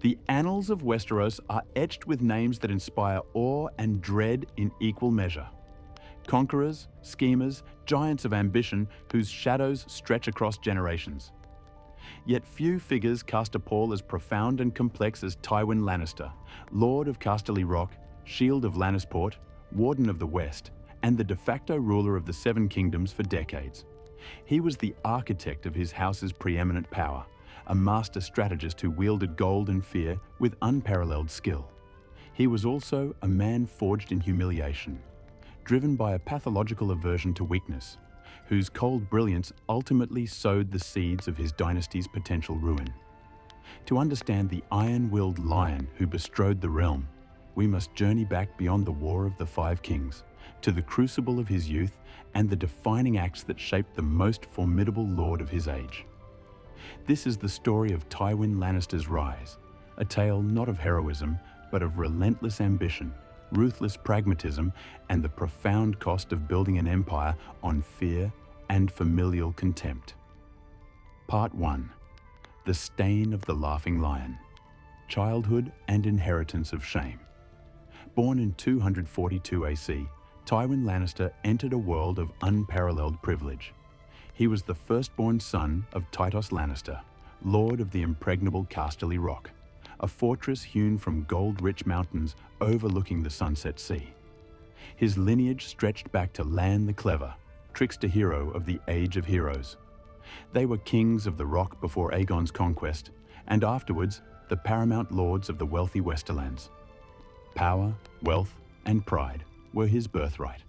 The annals of Westeros are etched with names that inspire awe and dread in equal measure. Conquerors, schemers, giants of ambition whose shadows stretch across generations. Yet few figures cast a pall as profound and complex as Tywin Lannister, Lord of Casterly Rock, Shield of Lannisport, Warden of the West, and the de facto ruler of the Seven Kingdoms for decades. He was the architect of his house's preeminent power, a master strategist who wielded gold and fear with unparalleled skill. He was also a man forged in humiliation, driven by a pathological aversion to weakness, whose cold brilliance ultimately sowed the seeds of his dynasty's potential ruin. To understand the iron-willed lion who bestrode the realm, we must journey back beyond the War of the Five Kings, to the crucible of his youth and the defining acts that shaped the most formidable lord of his age. This is the story of Tywin Lannister's rise, a tale not of heroism, but of relentless ambition, ruthless pragmatism, and the profound cost of building an empire on fear and familial contempt. Part 1. The Stain of the Laughing Lion. Childhood and Inheritance of Shame. Born in 242 AC, Tywin Lannister entered a world of unparalleled privilege. He was the firstborn son of Tytos Lannister, Lord of the impregnable Casterly Rock, a fortress hewn from gold-rich mountains overlooking the Sunset Sea. His lineage stretched back to Lan the Clever, trickster hero of the Age of Heroes. They were kings of the Rock before Aegon's conquest, and afterwards the paramount lords of the wealthy Westerlands. Power, wealth, and pride were his birthright.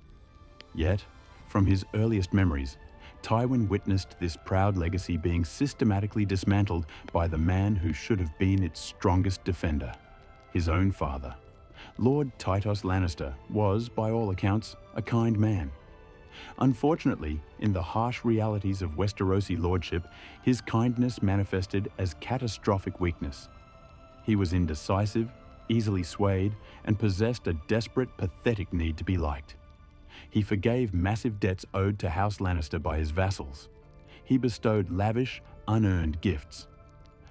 Yet, from his earliest memories, Tywin witnessed this proud legacy being systematically dismantled by the man who should have been its strongest defender, his own father. Lord Tytos Lannister was, by all accounts, a kind man. Unfortunately, in the harsh realities of Westerosi lordship, his kindness manifested as catastrophic weakness. He was indecisive, easily swayed, and possessed a desperate, pathetic need to be liked. He forgave massive debts owed to House Lannister by his vassals. He bestowed lavish, unearned gifts.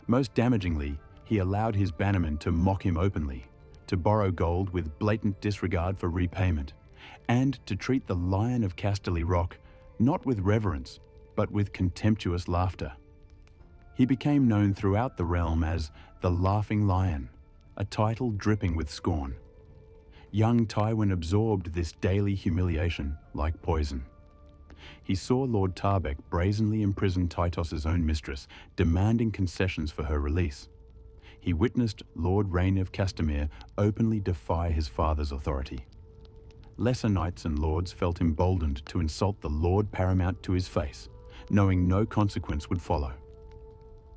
Most damagingly, he allowed his bannermen to mock him openly, to borrow gold with blatant disregard for repayment, and to treat the Lion of Casterly Rock not with reverence, but with contemptuous laughter. He became known throughout the realm as the Laughing Lion, a title dripping with scorn. Young Tywin absorbed this daily humiliation like poison. He saw Lord Tarbeck brazenly imprison Tytos' own mistress, demanding concessions for her release. He witnessed Lord Reign of Castamere openly defy his father's authority. Lesser knights and lords felt emboldened to insult the Lord Paramount to his face, knowing no consequence would follow.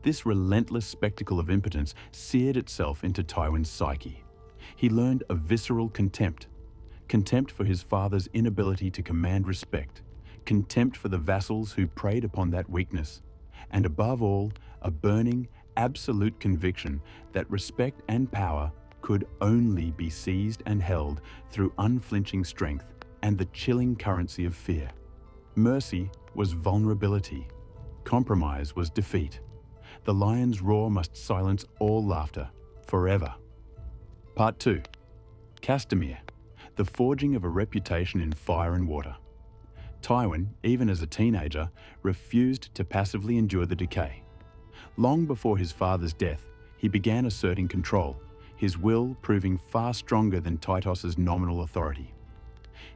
This relentless spectacle of impotence seared itself into Tywin's psyche. He learned a visceral contempt for his father's inability to command respect, contempt for the vassals who preyed upon that weakness, and above all, a burning, absolute conviction that respect and power could only be seized and held through unflinching strength and the chilling currency of fear. Mercy was vulnerability. Compromise was defeat. The lion's roar must silence all laughter, forever. Part 2. Castamere, the forging of a reputation in fire and water. Tywin, even as a teenager, refused to passively endure the decay. Long before his father's death, he began asserting control, his will proving far stronger than Tytos' nominal authority.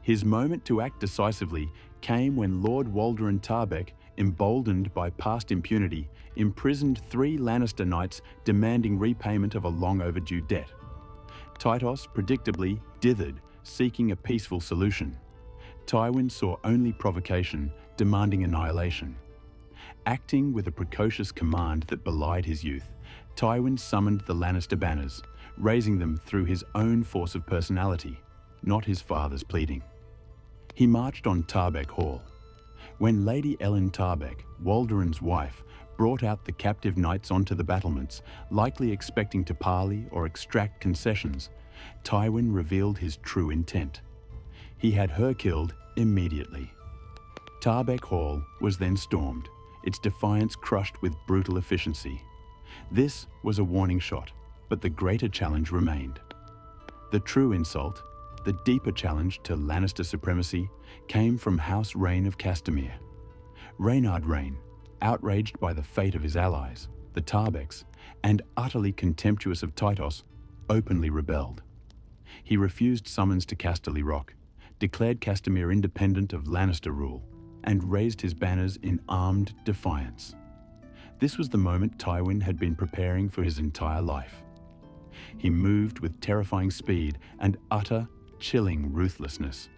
His moment to act decisively came when Lord Walderon Tarbeck, emboldened by past impunity, imprisoned 3 Lannister knights demanding repayment of a long overdue debt. Tytos predictably dithered, seeking a peaceful solution. Tywin saw only provocation, demanding annihilation. Acting with a precocious command that belied his youth, Tywin summoned the Lannister banners, raising them through his own force of personality, not his father's pleading. He marched on Tarbeck Hall. When Lady Ellen Tarbeck, Walderon's wife, brought out the captive knights onto the battlements, likely expecting to parley or extract concessions, Tywin revealed his true intent. He had her killed immediately. Tarbeck Hall was then stormed, its defiance crushed with brutal efficiency. This was a warning shot, but the greater challenge remained. The true insult, the deeper challenge to Lannister supremacy, came from House Reign of Castamere. Reynard Reyne, outraged by the fate of his allies, the Tarbecks, and utterly contemptuous of Tytos, openly rebelled. He refused summons to Casterly Rock, declared Castamere independent of Lannister rule, and raised his banners in armed defiance. This was the moment Tywin had been preparing for his entire life. He moved with terrifying speed and utter, chilling ruthlessness.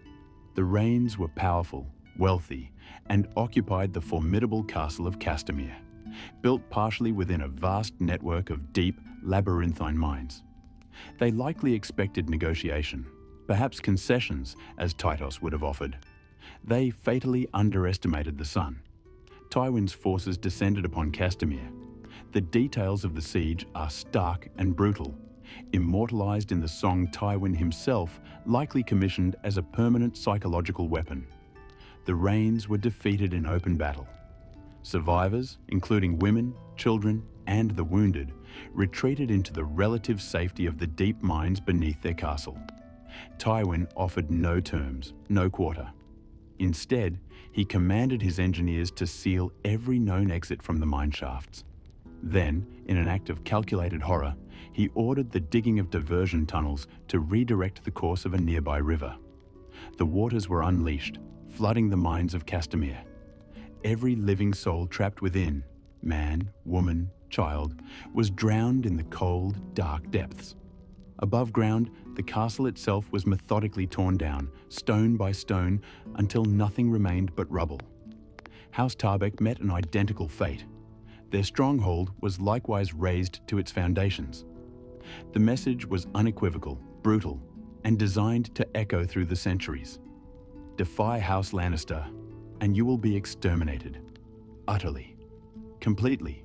The Reynes were powerful, wealthy, and occupied the formidable castle of Castamere, built partially within a vast network of deep, labyrinthine mines. They likely expected negotiation, perhaps concessions, as Tytos would have offered. They fatally underestimated the sun. Tywin's forces descended upon Castamere. The details of the siege are stark and brutal, immortalized in the song Tywin himself likely commissioned as a permanent psychological weapon. The Reynes were defeated in open battle. Survivors, including women, children, and the wounded, retreated into the relative safety of the deep mines beneath their castle. Tywin offered no terms, no quarter. Instead, he commanded his engineers to seal every known exit from the mine shafts. Then, in an act of calculated horror, he ordered the digging of diversion tunnels to redirect the course of a nearby river. The waters were unleashed, flooding the mines of Castamere. Every living soul trapped within, man, woman, child, was drowned in the cold, dark depths. Above ground, the castle itself was methodically torn down, stone by stone, until nothing remained but rubble. House Tarbeck met an identical fate. Their stronghold was likewise razed to its foundations. The message was unequivocal, brutal, and designed to echo through the centuries. Defy House Lannister, and you will be exterminated. Utterly. Completely.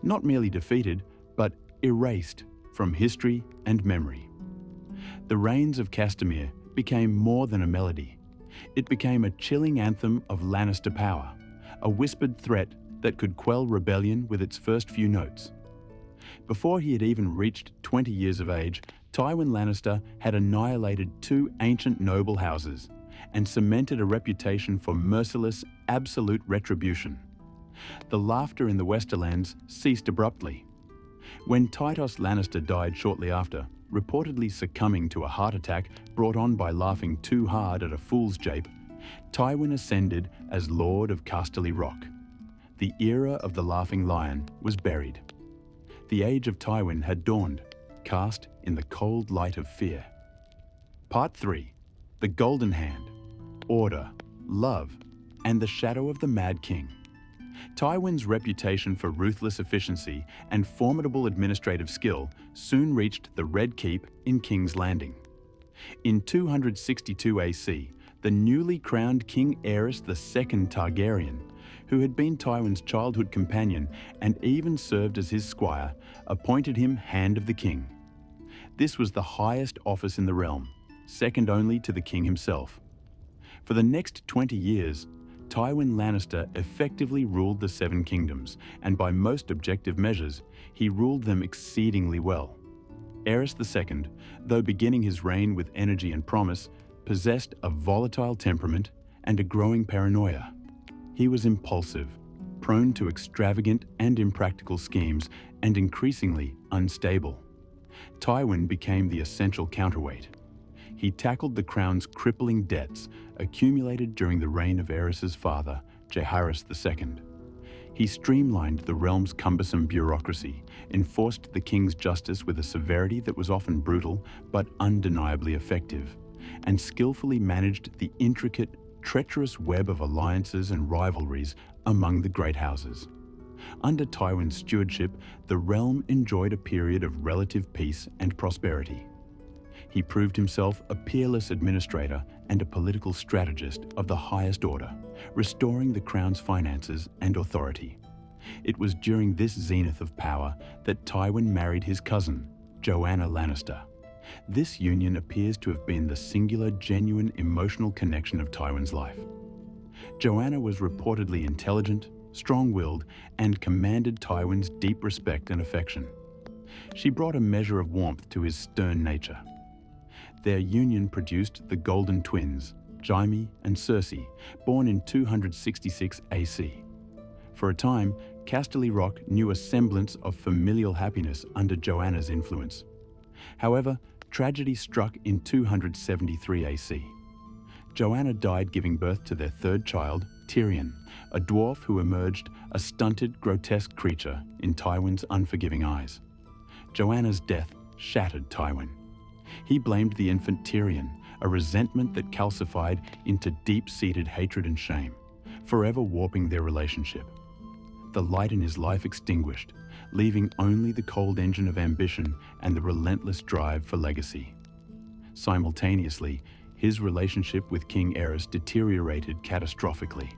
Not merely defeated, but erased from history and memory. The Reigns of Castamere became more than a melody. It became a chilling anthem of Lannister power, a whispered threat that could quell rebellion with its first few notes. Before he had even reached 20 years of age, Tywin Lannister had annihilated two ancient noble houses and cemented a reputation for merciless, absolute retribution. The laughter in the Westerlands ceased abruptly. When Tytos Lannister died shortly after, reportedly succumbing to a heart attack brought on by laughing too hard at a fool's jape, Tywin ascended as Lord of Casterly Rock. The era of the Laughing Lion was buried. The age of Tywin had dawned, cast in the cold light of fear. Part 3. The Golden Hand, Order, Love, and the Shadow of the Mad King. Tywin's reputation for ruthless efficiency and formidable administrative skill soon reached the Red Keep in King's Landing. In 262 AC, the newly crowned King Aerys II Targaryen, who had been Tywin's childhood companion and even served as his squire, appointed him Hand of the King. This was the highest office in the realm, second only to the king himself. For the next 20 years, Tywin Lannister effectively ruled the Seven Kingdoms, and by most objective measures, he ruled them exceedingly well. Aerys II, though beginning his reign with energy and promise, possessed a volatile temperament and a growing paranoia. He was impulsive, prone to extravagant and impractical schemes, and increasingly unstable. Tywin became the essential counterweight. He tackled the crown's crippling debts accumulated during the reign of Aerys's father, Jaehaerys II. He streamlined the realm's cumbersome bureaucracy, enforced the king's justice with a severity that was often brutal but undeniably effective, and skillfully managed the intricate, treacherous web of alliances and rivalries among the great houses. Under Tywin's stewardship, the realm enjoyed a period of relative peace and prosperity. He proved himself a peerless administrator and a political strategist of the highest order, restoring the crown's finances and authority. It was during this zenith of power that Tywin married his cousin, Joanna Lannister. This union appears to have been the singular, genuine emotional connection of Tywin's life. Joanna was reportedly intelligent, strong-willed, and commanded Tywin's deep respect and affection. She brought a measure of warmth to his stern nature. Their union produced the Golden Twins, Jaime and Cersei, born in 266 AC. For a time, Casterly Rock knew a semblance of familial happiness under Joanna's influence. However, tragedy struck in 273 AC. Joanna died giving birth to their third child, Tyrion, a dwarf who emerged a stunted, grotesque creature in Tywin's unforgiving eyes. Joanna's death shattered Tywin. He blamed the infant Tyrion, a resentment that calcified into deep-seated hatred and shame, forever warping their relationship. The light in his life extinguished, leaving only the cold engine of ambition and the relentless drive for legacy. Simultaneously, his relationship with King Aerys deteriorated catastrophically.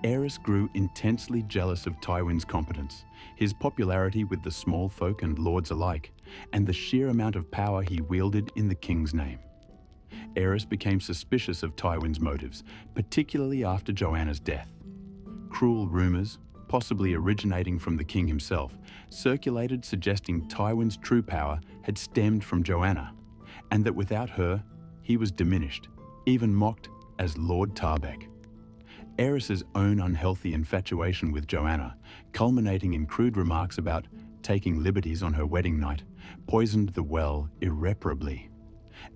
Aerys grew intensely jealous of Tywin's competence, his popularity with the small folk and lords alike, and the sheer amount of power he wielded in the king's name. Aerys became suspicious of Tywin's motives, particularly after Joanna's death. Cruel rumors, possibly originating from the king himself, circulated suggesting Tywin's true power had stemmed from Joanna, and that without her, he was diminished, even mocked as Lord Tarbeck. Aerys's own unhealthy infatuation with Joanna, culminating in crude remarks about taking liberties on her wedding night, poisoned the well irreparably.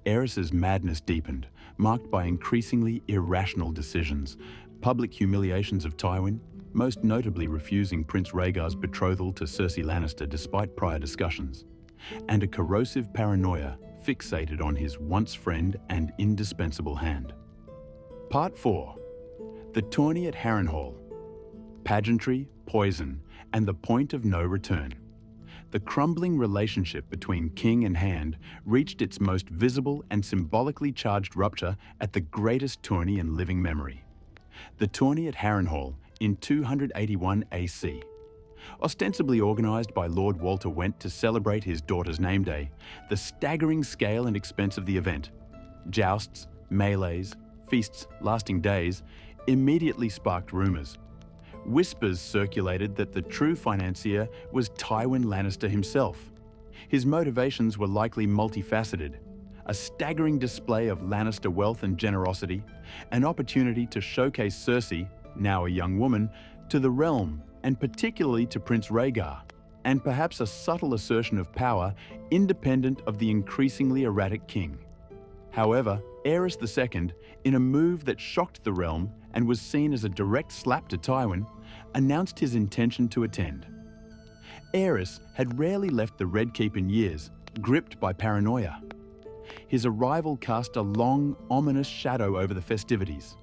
Aerys's madness deepened, marked by increasingly irrational decisions, public humiliations of Tywin, most notably refusing Prince Rhaegar's betrothal to Cersei Lannister despite prior discussions, and a corrosive paranoia fixated on his once friend and indispensable hand. Part 4. The Tourney at Harrenhal. Pageantry, poison, and the point of no return. The crumbling relationship between king and hand reached its most visible and symbolically charged rupture at the greatest tourney in living memory. The Tourney at Harrenhal in 281 AC. Ostensibly organised by Lord Walter Went to celebrate his daughter's name day, the staggering scale and expense of the event, jousts, melees, feasts lasting days, immediately sparked rumours. Whispers circulated that the true financier was Tywin Lannister himself. His motivations were likely multifaceted: a staggering display of Lannister wealth and generosity, an opportunity to showcase Cersei, now a young woman, to the realm, and particularly to Prince Rhaegar, and perhaps a subtle assertion of power independent of the increasingly erratic king. However, Aerys II, in a move that shocked the realm and was seen as a direct slap to Tywin, announced his intention to attend. Aerys had rarely left the Red Keep in years, gripped by paranoia. His arrival cast a long, ominous shadow over the festivities.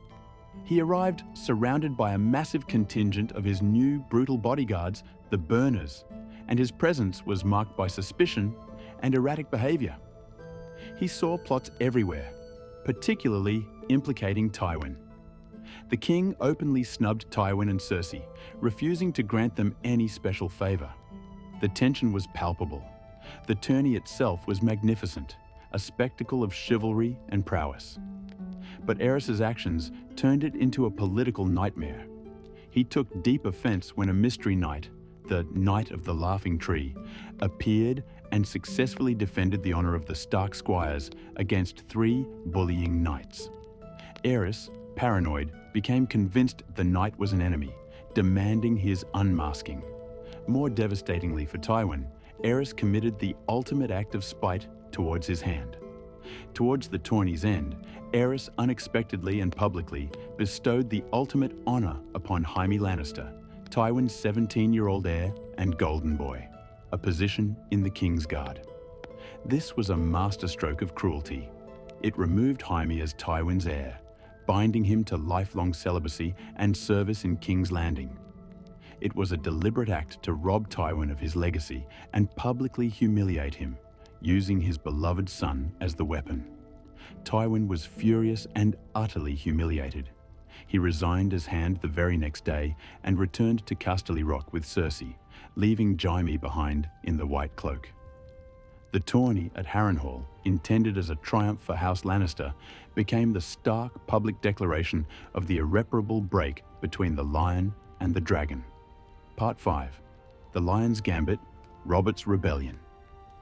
He arrived surrounded by a massive contingent of his new brutal bodyguards, the Burners, and his presence was marked by suspicion and erratic behaviour. He saw plots everywhere, particularly implicating Tywin. The king openly snubbed Tywin and Cersei, refusing to grant them any special favour. The tension was palpable. The tourney itself was magnificent, a spectacle of chivalry and prowess. But Aerys's actions turned it into a political nightmare. He took deep offence when a mystery knight, the Knight of the Laughing Tree, appeared and successfully defended the honour of the Stark squires against 3 bullying knights. Aerys, paranoid, became convinced the knight was an enemy, demanding his unmasking. More devastatingly for Tywin, Aerys committed the ultimate act of spite towards his hand. Towards the tourney's end, Aerys unexpectedly and publicly bestowed the ultimate honour upon Jaime Lannister, Tywin's 17-year-old heir and golden boy, a position in the King's Guard. This was a masterstroke of cruelty. It removed Jaime as Tywin's heir, binding him to lifelong celibacy and service in King's Landing. It was a deliberate act to rob Tywin of his legacy and publicly humiliate him, using his beloved son as the weapon. Tywin was furious and utterly humiliated. He resigned his hand the very next day and returned to Casterly Rock with Cersei, leaving Jaime behind in the White Cloak. The tourney at Harrenhal, intended as a triumph for House Lannister, became the stark public declaration of the irreparable break between the Lion and the Dragon. Part 5. The Lion's Gambit, Robert's Rebellion.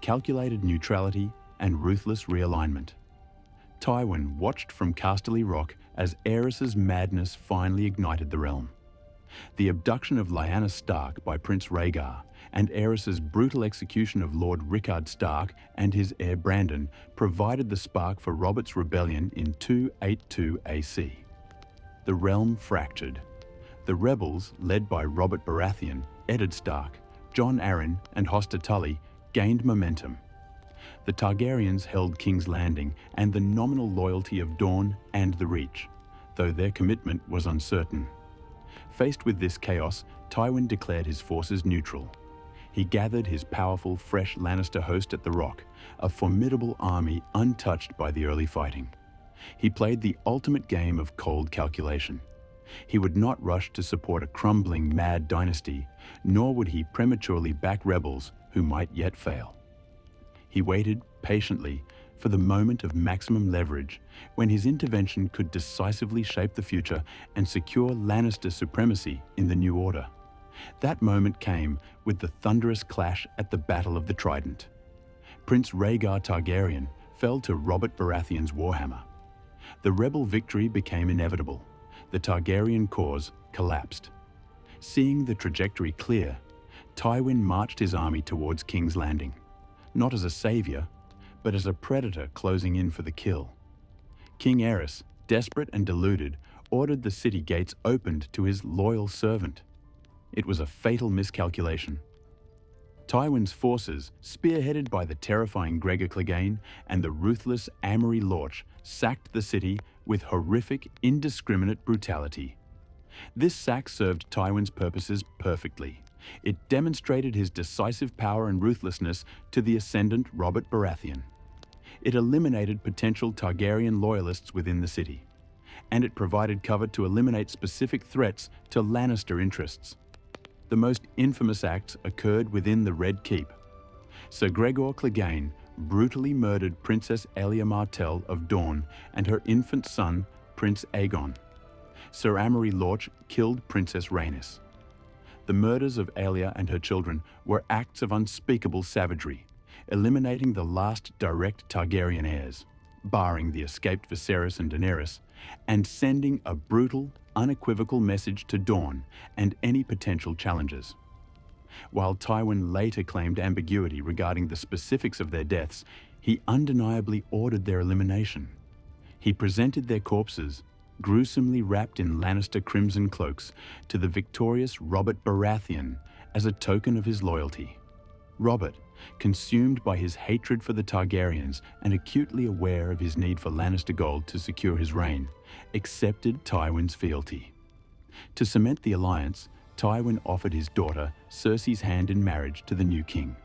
calculated neutrality, and ruthless realignment. Tywin watched from Casterly Rock as Aerys's madness finally ignited the realm. The abduction of Lyanna Stark by Prince Rhaegar and Aerys's brutal execution of Lord Rickard Stark and his heir Brandon provided the spark for Robert's rebellion in 282 AC. The realm fractured. The rebels, led by Robert Baratheon, Eddard Stark, Jon Arryn, and Hoster Tully, gained momentum. The Targaryens held King's Landing and the nominal loyalty of Dorne and the Reach, though their commitment was uncertain. Faced with this chaos, Tywin declared his forces neutral. He gathered his powerful, fresh Lannister host at the Rock, a formidable army untouched by the early fighting. He played the ultimate game of cold calculation. He would not rush to support a crumbling, mad dynasty, nor would he prematurely back rebels who might yet fail. He waited patiently for the moment of maximum leverage when his intervention could decisively shape the future and secure Lannister supremacy in the new order. That moment came with the thunderous clash at the Battle of the Trident. Prince Rhaegar Targaryen fell to Robert Baratheon's warhammer. The rebel victory became inevitable. The Targaryen cause collapsed. Seeing the trajectory clear, Tywin marched his army towards King's Landing, not as a savior, but as a predator closing in for the kill. King Aerys, desperate and deluded, ordered the city gates opened to his loyal servant. It was a fatal miscalculation. Tywin's forces, spearheaded by the terrifying Gregor Clegane and the ruthless Amory Lorch, sacked the city with horrific, indiscriminate brutality. This sack served Tywin's purposes perfectly. It demonstrated his decisive power and ruthlessness to the ascendant Robert Baratheon. It eliminated potential Targaryen loyalists within the city, and it provided cover to eliminate specific threats to Lannister interests. The most infamous acts occurred within the Red Keep. Sir Gregor Clegane brutally murdered Princess Elia Martell of Dorne and her infant son, Prince Aegon. Sir Amory Lorch killed Princess Rhaenys. The murders of Elia and her children were acts of unspeakable savagery, eliminating the last direct Targaryen heirs, barring the escaped Viserys and Daenerys, and sending a brutal, unequivocal message to Dorne and any potential challengers. While Tywin later claimed ambiguity regarding the specifics of their deaths, he undeniably ordered their elimination. He presented their corpses, gruesomely wrapped in Lannister crimson cloaks, to the victorious Robert Baratheon as a token of his loyalty. Robert, consumed by his hatred for the Targaryens and acutely aware of his need for Lannister gold to secure his reign, accepted Tywin's fealty. To cement the alliance, Tywin offered his daughter Cersei's hand in marriage to the new king.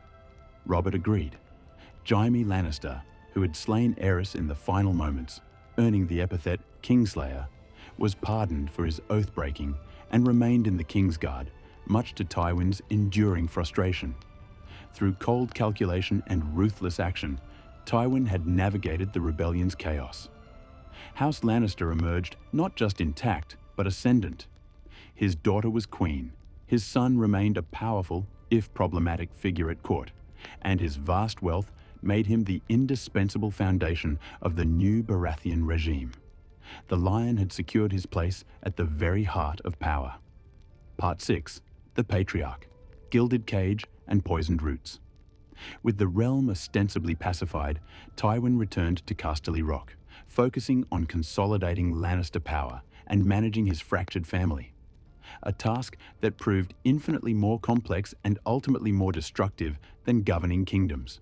Robert agreed. Jaime Lannister, who had slain Aerys in the final moments, earning the epithet Kingslayer, was pardoned for his oath-breaking and remained in the Kingsguard, much to Tywin's enduring frustration. Through cold calculation and ruthless action, Tywin had navigated the rebellion's chaos. House Lannister emerged not just intact, but ascendant. His daughter was queen, his son remained a powerful, if problematic, figure at court, and his vast wealth made him the indispensable foundation of the new Baratheon regime. The Lion had secured his place at the very heart of power. Part 6. The Patriarch, Gilded Cage and Poisoned Roots. With the realm ostensibly pacified, Tywin returned to Casterly Rock, focusing on consolidating Lannister power and managing his fractured family. A task that proved infinitely more complex and ultimately more destructive than governing kingdoms.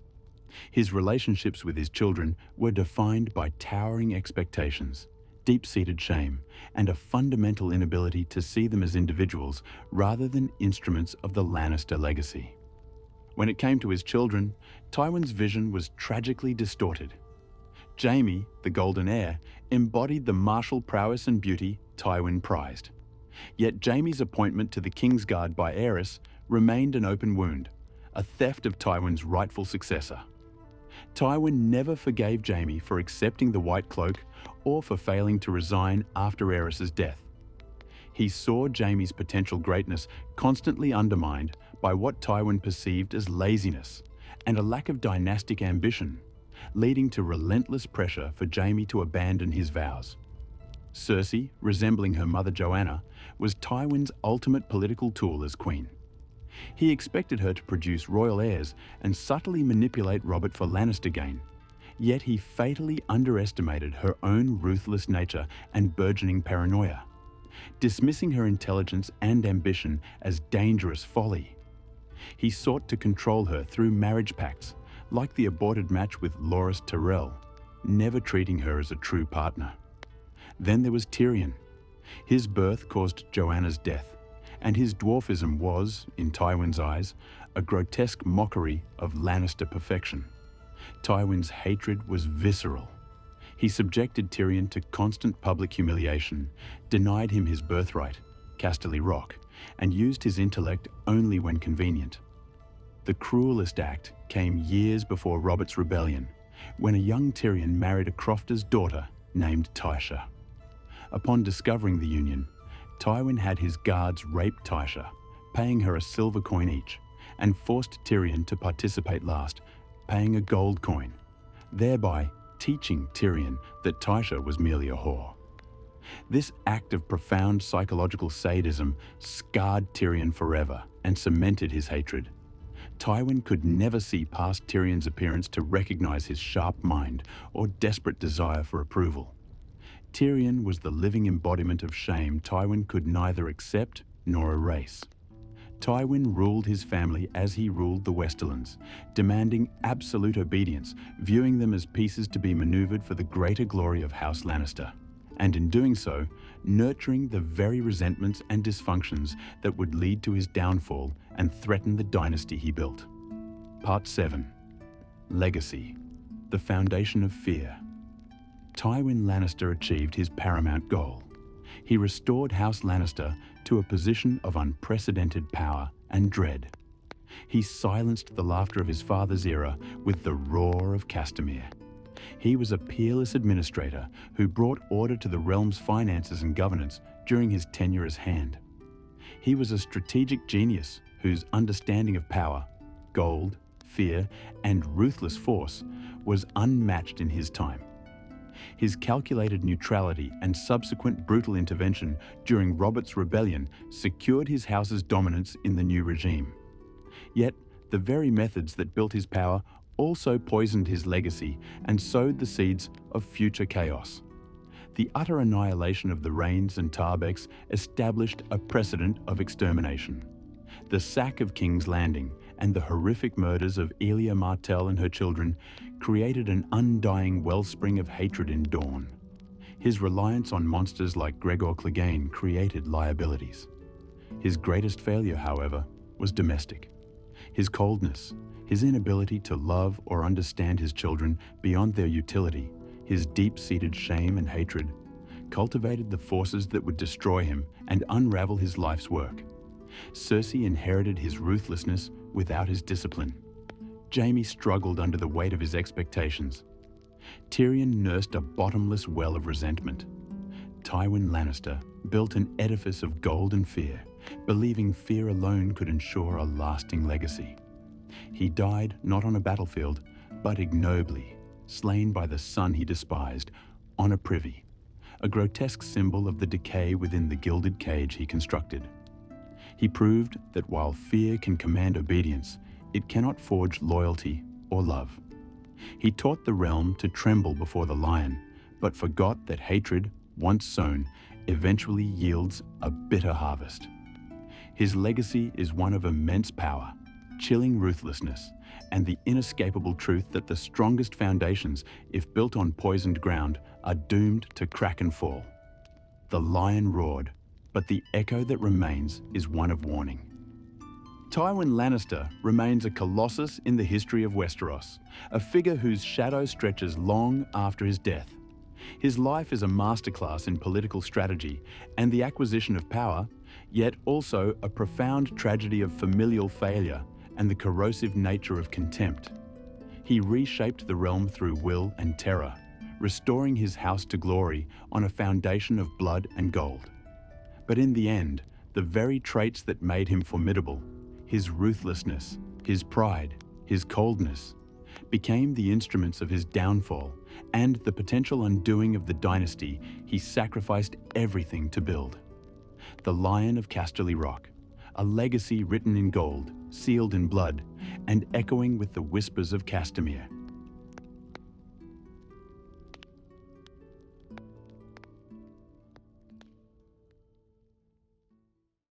His relationships with his children were defined by towering expectations, deep-seated shame, and a fundamental inability to see them as individuals rather than instruments of the Lannister legacy. When it came to his children, Tywin's vision was tragically distorted. Jaime, the Golden Heir, embodied the martial prowess and beauty Tywin prized. Yet Jaime's appointment to the Kingsguard by Aerys remained an open wound, a theft of Tywin's rightful successor. Tywin never forgave Jaime for accepting the White Cloak or for failing to resign after Aerys's death. He saw Jaime's potential greatness constantly undermined by what Tywin perceived as laziness, and a lack of dynastic ambition, leading to relentless pressure for Jaime to abandon his vows. Cersei, resembling her mother Joanna, was Tywin's ultimate political tool as queen. He expected her to produce royal heirs and subtly manipulate Robert for Lannister gain, yet he fatally underestimated her own ruthless nature and burgeoning paranoia, dismissing her intelligence and ambition as dangerous folly. He sought to control her through marriage pacts, like the aborted match with Loras Tyrell, never treating her as a true partner. Then there was Tyrion. His birth caused Joanna's death, and his dwarfism was, in Tywin's eyes, a grotesque mockery of Lannister perfection. Tywin's hatred was visceral. He subjected Tyrion to constant public humiliation, denied him his birthright, Casterly Rock, and used his intellect only when convenient. The cruelest act came years before Robert's rebellion, when a young Tyrion married a crofter's daughter named Tysha. Upon discovering the union, Tywin had his guards rape Tysha, paying her a silver coin each, and forced Tyrion to participate last, paying a gold coin, thereby teaching Tyrion that Tysha was merely a whore. This act of profound psychological sadism scarred Tyrion forever and cemented his hatred. Tywin could never see past Tyrion's appearance to recognize his sharp mind or desperate desire for approval. Tyrion was the living embodiment of shame Tywin could neither accept nor erase. Tywin ruled his family as he ruled the Westerlands, demanding absolute obedience, viewing them as pieces to be maneuvered for the greater glory of House Lannister, and in doing so, nurturing the very resentments and dysfunctions that would lead to his downfall and threaten the dynasty he built. Part 7. Legacy. The Foundation of Fear. Tywin Lannister achieved his paramount goal. He restored House Lannister to a position of unprecedented power and dread. He silenced the laughter of his father's era with the roar of Castamere. He was a peerless administrator who brought order to the realm's finances and governance during his tenure as Hand. He was a strategic genius whose understanding of power, gold, fear, and ruthless force was unmatched in his time. His calculated neutrality and subsequent brutal intervention during Robert's rebellion secured his house's dominance in the new regime. Yet, the very methods that built his power also poisoned his legacy and sowed the seeds of future chaos. The utter annihilation of the Reynes and Tarbecks established a precedent of extermination. The sack of King's Landing and the horrific murders of Elia Martell and her children created an undying wellspring of hatred in Dorne. His reliance on monsters like Gregor Clegane created liabilities. His greatest failure, however, was domestic. His coldness, his inability to love or understand his children beyond their utility, his deep-seated shame and hatred, cultivated the forces that would destroy him and unravel his life's work. Cersei inherited his ruthlessness without his discipline. Jaime struggled under the weight of his expectations. Tyrion nursed a bottomless well of resentment. Tywin Lannister built an edifice of gold and fear, believing fear alone could ensure a lasting legacy. He died not on a battlefield, but ignobly, slain by the son he despised, on a privy, a grotesque symbol of the decay within the gilded cage he constructed. He proved that while fear can command obedience, it cannot forge loyalty or love. He taught the realm to tremble before the lion, but forgot that hatred, once sown, eventually yields a bitter harvest. His legacy is one of immense power, chilling ruthlessness, and the inescapable truth that the strongest foundations, if built on poisoned ground, are doomed to crack and fall. The lion roared, but the echo that remains is one of warning. Tywin Lannister remains a colossus in the history of Westeros, a figure whose shadow stretches long after his death. His life is a masterclass in political strategy and the acquisition of power, yet also a profound tragedy of familial failure and the corrosive nature of contempt. He reshaped the realm through will and terror, restoring his house to glory on a foundation of blood and gold. But in the end, the very traits that made him formidable, his ruthlessness, his pride, his coldness, became the instruments of his downfall and the potential undoing of the dynasty he sacrificed everything to build. The Lion of Casterly Rock, a legacy written in gold, sealed in blood, and echoing with the whispers of Castamere.